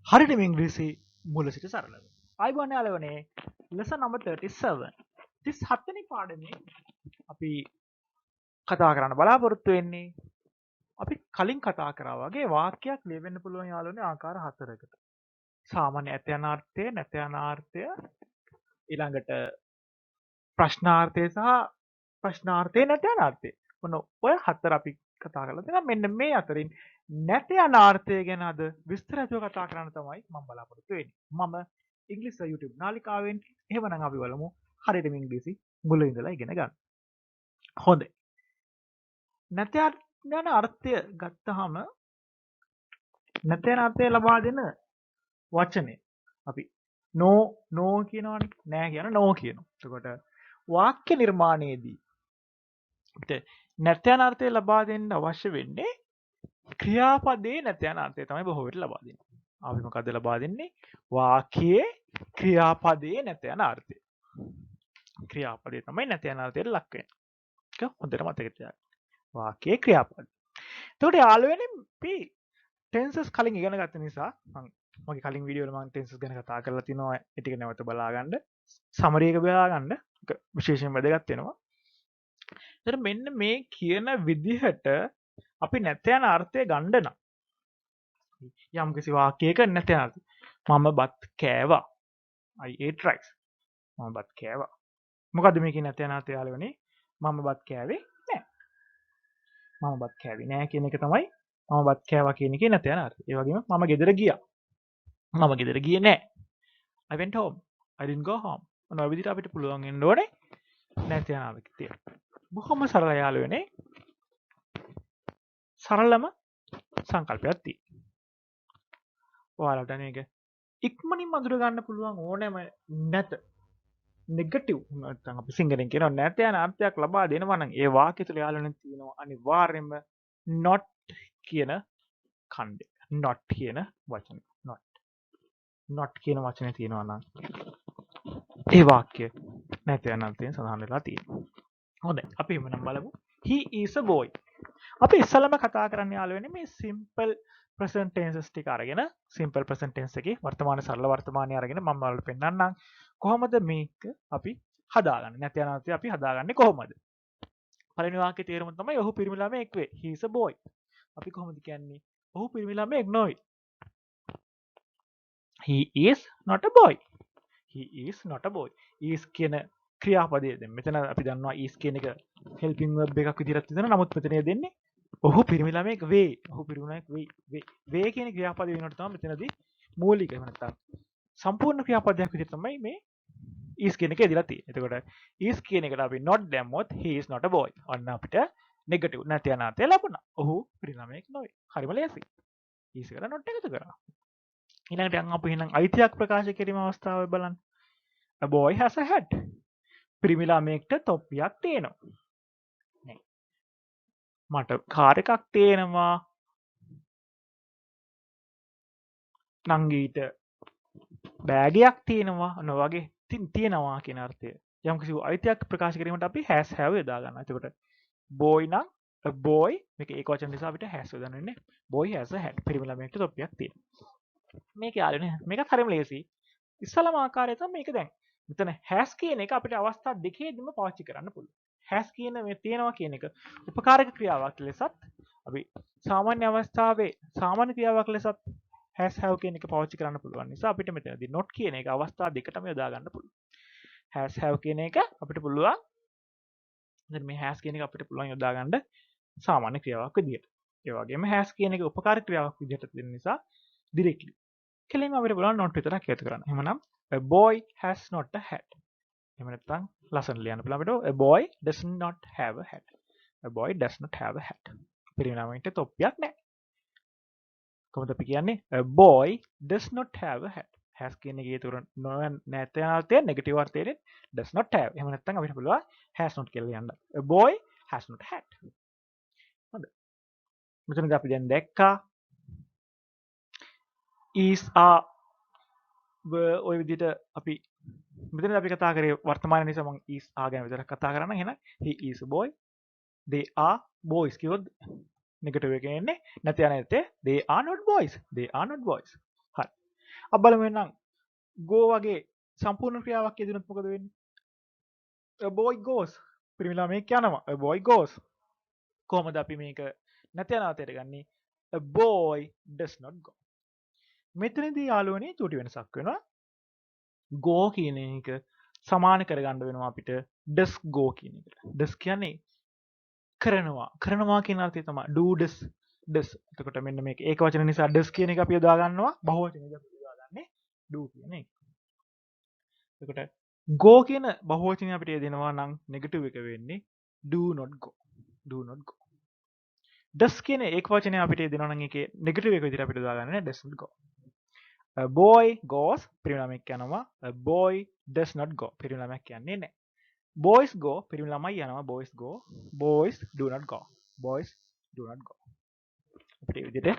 හරියටම ඉංග්‍රීසි මුල සිට සරලව. ආයිබෝන් යාළුවනේ lesson number 37. 37 වෙනි පාඩමේ අපි කතා කරන්න බලාපොරොත්තු වෙන්නේ අපි කලින් කතා කරා වගේ වාක්‍යයක් ලියවෙන්න පුළුවන් යාළුවනේ ආකාර හතරකට. සාමාන්‍ය ඇත යන අර්ථය, නැත යන අර්ථය, ඊළඟට ප්‍රශ්නාර්ථය සහ ප්‍රශ්නාර්ථය නැත යන අර්ථය. ඔන්න ඔය හතර අපි කතා කරලා තියෙනවා. මෙන්න මේ අතරින් නැත යන අර්ථය ගැන අද විස්තරව කතා කරන්න තමයි මම බලාපොරොත්තු වෙන්නේ. මම ඉංග්‍රීසි YouTube නාලිකාවෙන් එහෙමනම් අපි බලමු හරියටම ඉංග්‍රීසි මුල ඉඳලා ඉගෙන ගන්න. හොඳයි. නැත යන අර්ථය ගත්තාම නැත යන අර්ථය ලබා දෙන වචනය අපි නෝ කියනවනේ, නෑ කියන නෝ කියනවා. එතකොට වාක්‍ය නිර්මාණයේදී අපිට නැත යන අර්ථය ලබා දෙන්න අවශ්‍ය වෙන්නේ ක්‍රියාපදයේ නැත යන අර්ථය තමයි බොහෝ විට ලබා දෙන්නේ. අපි මොකද්ද ලබා දෙන්නේ? වාක්‍යයේ ක්‍රියාපදයේ නැත යන අර්ථය. ක්‍රියාපදයේ තමයි නැත යන අර්ථයට ලක් වෙන්නේ. ඒක හොඳට මතක තියාගන්න. වාක්‍යයේ ක්‍රියාපද. එතකොට යාළුවනේ අපි ටෙන්සස් කලින් ඉගෙන ගත්ත නිසා මගේ කලින් වීඩියෝ වල මම ටෙන්සස් ගැන කතා කරලා තිනවා. ඒ ටික නැවත බලා ගන්න. සමරි එක බලා ගන්න. ඒක විශේෂයෙන් වැදගත් වෙනවා. එතකොට මෙන්න මේ කියන විදිහට අපි නැත යන අර්ථය ගන්න නම් යම් කිසි වාක්‍යයක නැත යන අර්ථය. මම බත් කෑවා. I ate rice. මම බත් කෑවා. මොකද්ද මේකේ නැත යන අර්ථය යාළුවනේ? මම බත් කෑවේ නෑ. මම බත් කෑවේ නෑ කියන එක තමයි මම බත් කෑවා කියන එකේ නැත යන අර්ථය. ඒ වගේම මම ගෙදර ගියා. මම ගෙදර ගියේ නෑ. I went home. I didn't go home. ඔන්න ඔය විදිහට අපිට පුළුවන් වෙන්න ඕනේ නැත යන අර්ථය තියෙන. බොහොම සරල යාළුවනේ. සරලම සංකල්පයක් තියෙනවා. ඔයාලට මේක ඉක්මනින් අඳුර ගන්න පුළුවන් ඕනෑම නැත නෙගටිව් නැත්නම් අපි සිංහලෙන් කියනවා නැත යන අර්ථයක් ලබා දෙනවා නම් ඒ වාක්‍ය තුල යාළුවනේ තියෙනවා අනිවාර්යයෙන්ම not කියන ඛණ්ඩය. not කියන වචනේ. not කියන වචනේ තියෙනවා නම් ඒ වාක්‍ය නැත යන අර්ථයෙන් සඳහන් වෙලා තියෙනවා. හොඳයි. අපි එහෙනම් බලමු. He is a boy. අපි ඉස්සලම කතා කරන්න යාළුවනේ මේ simple present tenses ටික අරගෙන simple present tense එකේ වර්තමාන සරල වර්තමානය අරගෙන මම ඔයාලට පෙන්නන්නම් කොහොමද මේක අපි හදාගන්නේ. නැත යන අර්ථය අපි හදාගන්නේ කොහොමද? පළවෙනි වාක්‍යයේ තේරුම තමයි ඔහු පිරිමි ළමයෙක් වේ. He is a boy. අපි කොහොමද කියන්නේ? ඔහු පිරිමි ළමයෙක් නොවේ. He is not a boy. He is not a boy. is කියන ක්‍රියාපදය දැන් මෙතන අපි දන්නවා is කියන එක helping verb එකක් විදිහට තියෙනවා. නමුත් මෙතන දෙන්නේ ඔහු පිරිමි ළමයෙක් වේ. ඔහු පිරිමි ළමයෙක් වේ. වේ කියන ක්‍රියාපදය වෙනකොට තමයි මෙතනදී මූලික එහෙම නැත්නම් සම්පූර්ණ ක්‍රියාපදයක් විදිහට තමයි මේ is කියන එක එදිලා තියෙන්නේ. එතකොට is කියන එකට අපි not දැම්මොත් he is not a boy. ඔන්න අපිට නෙගටිව් නැති යන අර්ථය ලැබුණා. ඔහු පිරිමි ළමයෙක් නොවේ. හරිම ලේසි. is එකට not එකතු කරා. ඊළඟට යන් අපි එහෙනම් අයිතියක් ප්‍රකාශ කිරීම අවස්ථාව බලන්න. A boy has a hat. පිරිමි ළමයෙක්ට තොප්පියක් තියෙනවා. නේ. මට කාර් එකක් තියෙනවා. නංගීට බෑගයක් තියෙනවා. ඔන්න වගේ තියෙනවා කියන අර්ථය. යම් කිසි අයිතියක් ප්‍රකාශ කිරීමට අපි has have යොදා ගන්නවා. එතකොට boy නම් a boy මේක ඒක වචන නිසා අපිට has යොදන්න වෙන්නේ. boy has a hat. පිරිමි ළමයෙක්ට තොප්පියක් තියෙනවා. මේක යාළුවනේ මේකත් හරියම ලේසි. ඉස්සලම ආකාරය තමයි මේක දැන්. මෙතන has කියන එක අපිට අවස්ථා දෙකේදීම පාවිච්චි කරන්න පුළුවන්. has කියන මේ තියෙනවා කියන එක උපකාරක ක්‍රියාවක් ලෙසත් අපි සාමාන්‍ය අවස්ථාවේ සාමාන්‍ය ක්‍රියාවක් ලෙසත් has have කියන එක පාවිච්චි කරන්න පුළුවන් නිසා අපිට මෙතනදී not කියන එක අවස්ථා දෙකටම යොදා ගන්න පුළුවන්. has have කියන එක අපිට පුළුවන් දැන් මේ has කියන එක අපිට පුළුවන් යොදා ගන්න සාමාන්‍ය ක්‍රියාවක් විදිහට. ඒ වගේම has කියන එක උපකාරක ක්‍රියාවක් විදිහට දෙන නිසා directly කෙලින්ම අපිට පුළුවන් not විතරක් එකතු කරන්න. එහෙමනම් a boy has not a hat. එහෙම නැත්නම් ලස්සන ලියන්න පුළුවන් අපිට a boy does not have a hat. A boy does not have a hat. පිරිමි ළමයින්ට තොප්පියක් නැහැ. කොහොමද අපි කියන්නේ? A boy does not have a hat. has කියන එකේ තුර නැත යන අර්ථය නෙගටිව් අර්ථයෙන් does not have. එහෙම නැත්නම් අපිට පුළුවන් has not කියලා ලියන්න. A boy has not a hat. හොඳයි. මෙතනදී අපි දැන් දැක්කා is are ඔය විදිහට අපි මෙතනදී අපි කතා කරේ වර්තමාන නිසා මම is are ගැන විතරක් කතා කරන්න. එහෙනම් he is a boy. They are boys කිව්වොත් නෙගටිව් එකේ එන්නේ නැති යන ඇත්තේ they are not boys. They are not boys. හරි. අපි බලමු එහෙනම් go වගේ සම්පූර්ණ ක්‍රියාවක් යෙදුනොත් මොකද වෙන්නේ? a boy goes පිරිමි ළමයෙක් යනවා. a boy goes කොහොමද අපි මේක නැති අනාතයට ගන්නේ? a boy does not go. මෙතනදී යාළුවනේ චූටි වෙනසක් වෙනවා. go කියන එක සමාන කරගන්න වෙනවා අපිට does go කියන එකට. does කියන්නේ කරනවා කියන අර්ථය තමයි do does. එතකොට මෙන්න මේක ඒක වචන නිසා does කියන එක අපි යොදා ගන්නවා බහුවචනයේදී අපි යොදාගන්නේ do කියන එක. එතකොට go කියන බහුවචනය අපිට යෙදෙනවා නම් නෙගටිව් එක වෙන්නේ do not go. do not go. does කියන ඒක වචනය අපිට යෙදෙනවා නම් ඒකේ නෙගටිව් එක විදිහට අපිට යොදාගන්නේ does not go. A boy goes පිරිමි ළමයෙක් යනවා. A boy does not go පිරිමි ළමයෙක් යන්නේ නැහැ. Boys go පිරිමි ළමයි යනවා. Boys go. Boys do not go. Boys do not go. අපිට මේ විදිහට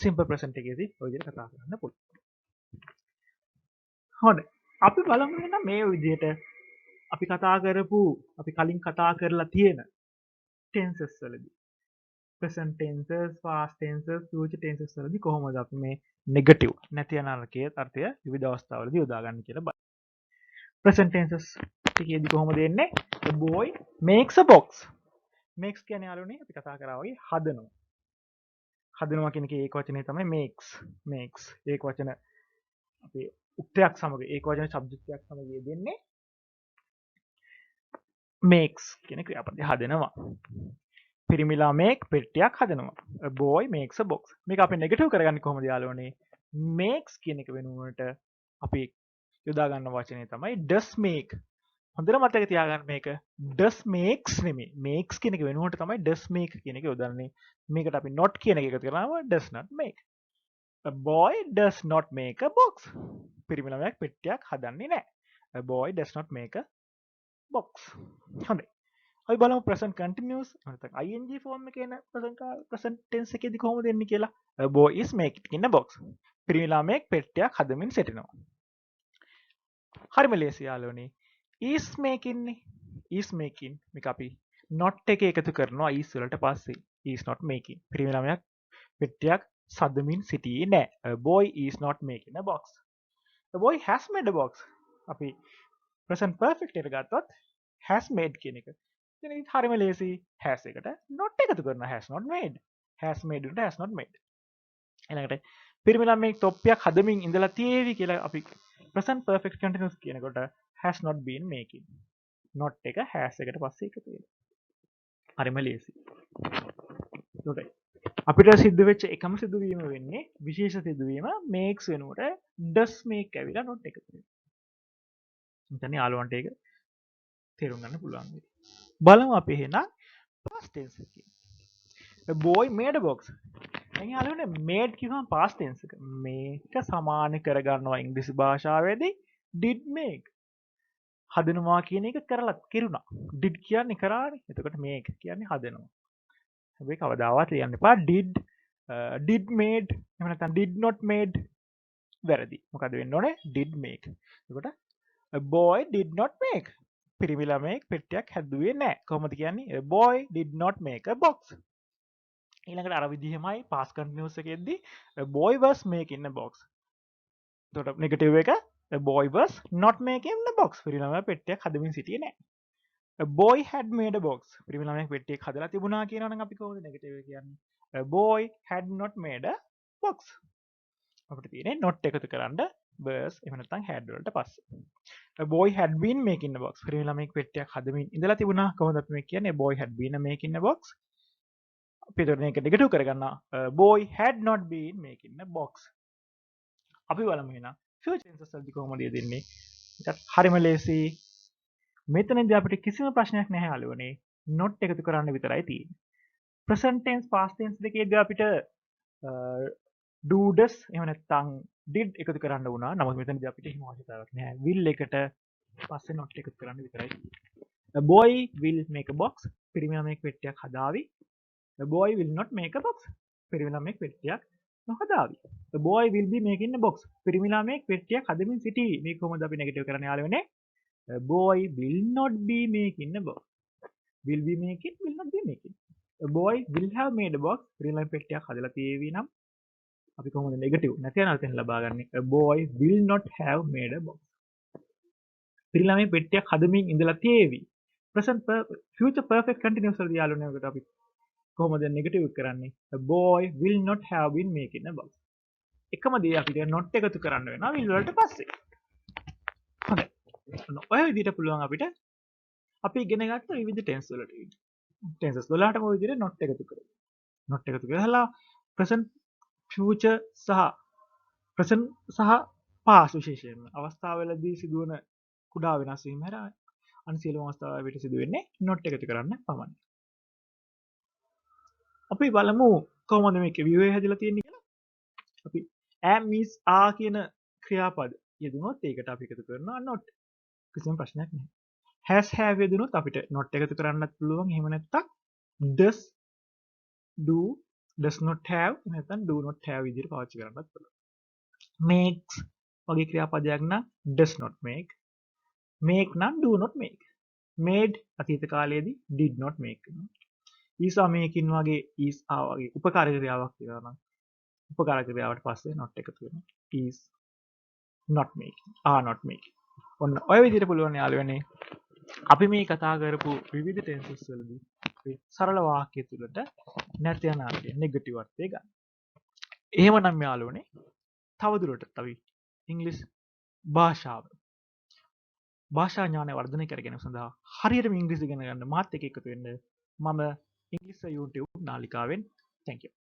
simple present එකේදී ඔය විදිහට කතා කරන්න පුළුවන්. හොඳයි. අපි බලමු එහෙනම් මේ විදිහට අපි කතා කරපු අපි කලින් කතා කරලා තියෙන tenses වලදී present tenses, past tenses, future tenses වලදී කොහොමද අපි මේ negative නැති යන අර්ථයේ විවිධ අවස්ථාවලදී යොදා ගන්න කියලා බලමු. present tenses ටිකේදී කොහොමද එන්නේ? The boy makes a box. makes කියන්නේ යාළුවනේ අපි කතා කරා වගේ හදනවා. හදනවා කියන එකේ ඒක වචනේ තමයි makes. ඒක වචන අපේ උක්තයක් සමග ඒක වචන සබ්ජෙක්ටයක් සමග යෙදෙන්නේ makes කියන ක්‍රියාපදේ හදනවා. පිරිමි ළමයෙක් පෙට්ටියක් හදනවා. A boy makes a box. මේක අපි නෙගටිව් කරගන්නේ කොහොමද යාළුවනේ? makes කියන එක වෙනුවට අපි යොදා ගන්න වචනේ තමයි does make. හොඳට මතක තියාගන්න මේක does makes නෙමෙයි. makes කියන එක වෙනුවට තමයි does make කියන එක යොදන්නේ. මේකට අපි not කියන එක එකතු කරාම does not make. A boy does not make a box. පිරිමි ළමයෙක් පෙට්ටියක් හදන්නේ නැහැ. A boy does not make a box. හොඳයි. අපි බලමු present continuous නැත්නම් ing form එකේ එන present tense එකේදී කොහොමද එන්නේ කියලා. A boy is making a box. පිරිමි ළමයෙක් පෙට්ටියක් හදමින් සිටිනවා. හරිම ලේසි යාළුවනේ. is making නේ. is making මේක අපි not එක එකතු කරනවා is වලට පස්සේ. is not making. පිරිමි ළමයෙක් පෙට්ටියක් සදමින් සිටියේ නැහැ. A boy is not making a box. The boy has made a box. අපි present perfect එකට ගත්තොත් has made කියන එක. ඉතින් ඒක හරිම ලේසි. has එකට not එකතු කරනවා. has not made. has made උන්ට has not made. ඊළඟට පිරිමි ළමයෙක් තොප්පියක් හදමින් ඉඳලා තියෙවි කියලා අපි present perfect continuous කියනකොට has not been making. not එක has එකට පස්සේ එකතු වෙනවා. හරිම ලේසි. ඒකට අපිට සිද්ධ වෙච්ච එකම සිදුවීම වෙන්නේ විශේෂ සිදුවීම makes වෙනුවට does make ඇවිල්ලා not එකතු වෙනවා. මම යාළුවන්ට ඒක තේරුම් ගන්න පුළුවන් වෙයි. බලමු අපි එහෙනම් past tense එක. A boy made a box. දැන් යාළුවනේ made කියවම past tense එක. මේක සමාන කරගන්නවා ඉංග්‍රීසි භාෂාවේදී did make. හදනවා කියන එක කෙරුණා. did කියන්නේ කරානේ. එතකොට make කියන්නේ හදනවා. හැබැයි කවදාවත් ලියන්න එපා did made එහෙම නැත්නම් did not made වැරදි. මොකද වෙන්න ඕනේ? did make. එතකොට a boy did not make. පිරිමි ළමයෙක් පෙට්ටියක් හැදුවේ නැහැ. කොහොමද කියන්නේ? A boy did not make a box. ඊළඟට අර විදිහමයි past continuous එකෙද්දී a boy was making a box. එතකොට නෙගටිව් එක a boy was not making a box. පිරිමි ළමයා පෙට්ටියක් හදමින් සිටියේ නැහැ. A boy had made a box. පිරිමි ළමයෙක් පෙට්ටියක් හදලා තිබුණා කියනවා නම් අපි කොහොමද නෙගටිව් එක කියන්නේ? A boy had not made a box. අපිට තියෙන්නේ not එකතු කරන්න was එහෙම නැත්නම් had වලට පස්සේ. A boy had been making a box. පිරිමි ළමයෙක් පෙට්ටියක් හදමින් ඉඳලා තිබුණා. කොහොමද අපි මේ කියන්නේ? A boy had been making a box. අපි ඒතර මේක නෙගටිව් කරගන්නවා. A boy had not been making a box. අපි බලමු එහෙනම් future tenses වලදී කොහොමද යෙදෙන්නේ? ඒකත් හරිම ලේසි. මෙතනදී අපිට කිසිම ප්‍රශ්නයක් නැහැ යාළුවනේ. not එකතු කරන්න විතරයි තියෙන්නේ. present tense past tense දෙකේදී අපිට do does එහෙම නැත්නම් did එකතු කරන්න වුණා. නමුත් මෙතනදී අපිට එහෙම අවශ්‍යතාවයක් නැහැ. will එකට පස්සේ not එකතු කරන්න විතරයි තියෙන්නේ. A boy will make a box. පිරිමි ළමයෙක් පෙට්ටියක් හදාවි. A boy will not make a box. පිරිමි ළමයෙක් පෙට්ටියක් නොහදාවි. The boy will be making a box. පිරිමි ළමයෙක් පෙට්ටියක් හදමින් සිටී. මේක කොහොමද අපි නෙගටිව් කරන්නේ යාළුවනේ? A boy will not be making a box. Will be making, will not be making. A boy will have made a box. පිරිමි ළමයෙක් පෙට්ටියක් හදලා තියෙවි නම් අපි කොහොමද නෙගටිව් නැති යන අර්ථයෙන් ලබා ගන්නේ? A boy will not have made a box. පිරිළමේ පෙට්ටියක් හදමින් ඉඳලා තියේවි. present future perfect continuous වලදී යාළුවනේ ඔකට අපි කොහොමද නෙගටිව් කරන්නේ? A boy will not have been making a box. එකම දේ අපිට not එකතු කරන්න වෙනවා will වලට පස්සේ. හොඳයි. ඔය විදිහට පුළුවන් අපිට අපි ඉගෙන ගත්ත විවිධ tense වලට. tenses වලටම ඔය විදිහට not එකතු කරගන්න. not එකතු කරලා present future සහ present සහ past විශේෂයෙන්ම අවස්ථාවවලදී සිදුවන කුඩා වෙනස් වීම හැර අන් සියලුම අවස්ථාවල පිට සිදු වෙන්නේ not එකතු කරන්න පමණයි. අපි බලමු කොහොමද මේකේ view එක හැදිලා තියෙන්නේ කියලා. අපි am is are කියන ක්‍රියාපද යෙදුනොත් ඒකට අපි එකතු කරනවා not. කිසිම ප්‍රශ්නයක් නැහැ. has have යෙදුනොත් අපිට not එකතු කරන්නත් පුළුවන්. එහෙම නැත්නම් does do does not have නැත්නම් do not have විදිහට පාවිච්චි කරන්නත් පුළුවන්. makes වගේ ක්‍රියාපදයක් නම් does not make. make නම් do not make. made අතීත කාලයේදී did not make වෙනවා. is are making වගේ is are වගේ උපකාරක ක්‍රියාවක් තියෙනවා නම් උපකාරක ක්‍රියාවට පස්සේ not එකතු වෙනවා. is not making are not making. ඔන්න ඔය විදිහට පුළුවන් යාළුවනේ අපි මේ කතා කරපු විවිධ ටෙන්සස් වලදී අපි සරල වාක්‍ය තුලට නැති යන අර්ථය නෙගටිව් අර්ථය ගන්න. එහෙමනම් යාළුවනේ තවදුරටත් අපි ඉංග්‍රීසි භාෂා ඥානය වර්ධනය කර ගැනීම සඳහා හරියටම ඉංග්‍රීසි ඉගෙන ගන්න මාත් එක්ක එකතු වෙන්න මම ඉංග්‍රීසි YouTube නාලිකාවෙන් thank you